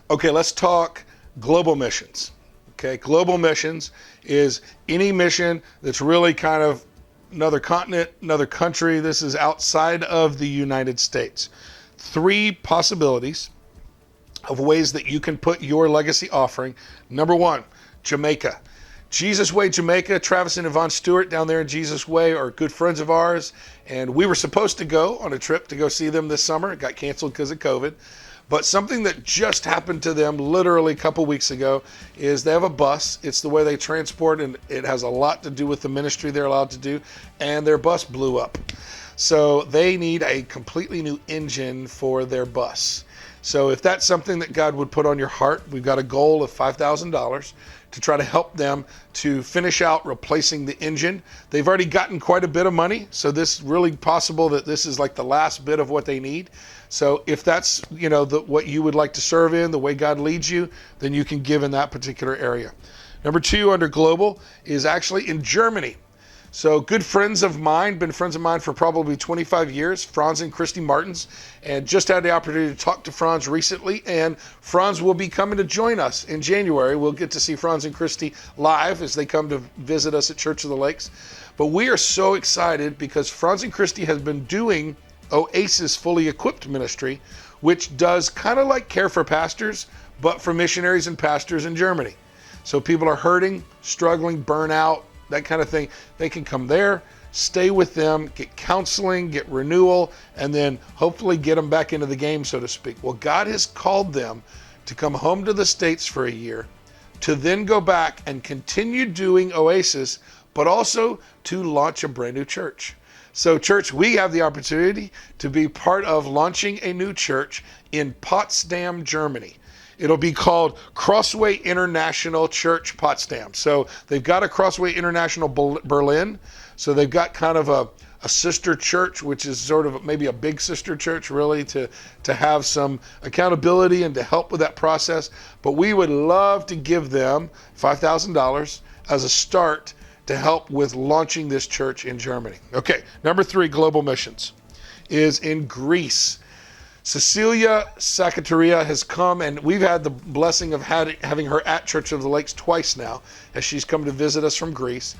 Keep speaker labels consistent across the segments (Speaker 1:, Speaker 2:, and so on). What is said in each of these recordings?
Speaker 1: Okay, let's talk global missions. Okay, global missions is any mission that's really kind of another continent, another country. This is outside of the United States. Three possibilities of ways that you can put your legacy offering. Number one, Jamaica. Jesus Way Jamaica. Travis and Yvonne Stewart down there in Jesus Way are good friends of ours, and we were supposed to go on a trip to go see them this summer. It got canceled because of COVID. But something that just happened to them literally a couple weeks ago is they have a bus. It's the way they transport, and it has a lot to do with the ministry they're allowed to do, and their bus blew up. So they need a completely new engine for their bus. So if that's something that God would put on your heart, we've got a goal of $5,000 to try to help them to finish out replacing the engine. They've already gotten quite a bit of money, so this is really possible that this is like the last bit of what they need. So if that's, what you would like to serve in, the way God leads you, then you can give in that particular area. Number two under global is actually in Germany. So good friends of mine, been friends of mine for probably 25 years, Franz and Christy Martins, and just had the opportunity to talk to Franz recently, and Franz will be coming to join us in January. We'll get to see Franz and Christy live as they come to visit us at Church of the Lakes. But we are so excited because Franz and Christy has been doing Oasis Fully Equipped Ministry, which does kind of like Care for Pastors, but for missionaries and pastors in Germany. So people are hurting, struggling, burnout, that kind of thing. They can come there, stay with them, get counseling, get renewal, and then hopefully get them back into the game, so to speak. Well, God has called them to come home to the States for a year, to then go back and continue doing Oasis, but also to launch a brand new church. So church, we have the opportunity to be part of launching a new church in Potsdam, Germany. It'll be called Crossway International Church Potsdam. So they've got a Crossway International Berlin. So they've got kind of a sister church, which is sort of maybe a big sister church, really, to have some accountability and to help with that process. But we would love to give them $5,000 as a start to help with launching this church in Germany. Okay, number three, global missions, is in Greece. Cecilia Sakataria has come, and we've had the blessing of having her at Church of the Lakes twice now, as she's come to visit us from Greece.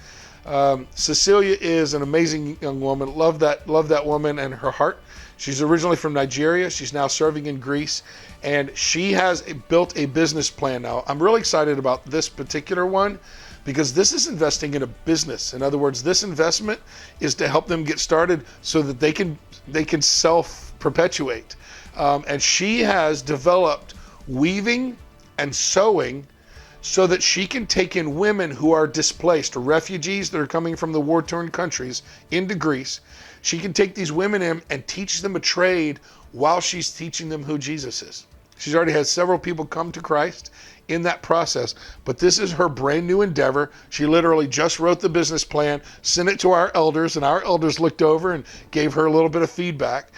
Speaker 1: Cecilia is an amazing young woman. Love that woman and her heart. She's originally from Nigeria. She's now serving in Greece, and she has built a business plan now. I'm really excited about this particular one because this is investing in a business. In other words, this investment is to help them get started so that they can self-perpetuate. And she has developed weaving and sewing so that she can take in women who are displaced or refugees that are coming from the war-torn countries into Greece. She can take these women in and teach them a trade while she's teaching them who Jesus is. She's already had several people come to Christ in that process, but this is her brand new endeavor. She literally just wrote the business plan, sent it to our elders, and our elders looked over and gave her a little bit of feedback.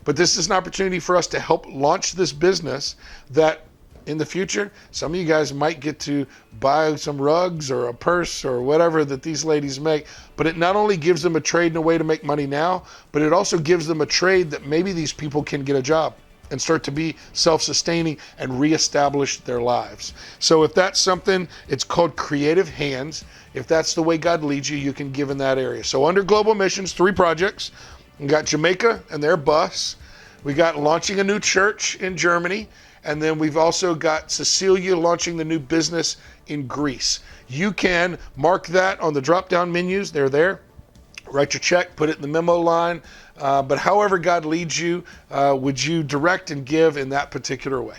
Speaker 1: But this is an opportunity for us to help launch this business that in the future, some of you guys might get to buy some rugs or a purse or whatever that these ladies make. But it not only gives them a trade and a way to make money now, but it also gives them a trade that maybe these people can get a job and start to be self-sustaining and reestablish their lives. So if that's something, it's called Creative Hands. If that's the way God leads you, you can give in that area. So under Global Missions, 3 projects. We got Jamaica and their bus. We got launching a new church in Germany. And then we've also got Cecilia launching the new business in Greece. You can mark that on the drop-down menus. They're there. Write your check, put it in the memo line. But however God leads you, would you direct and give in that particular way?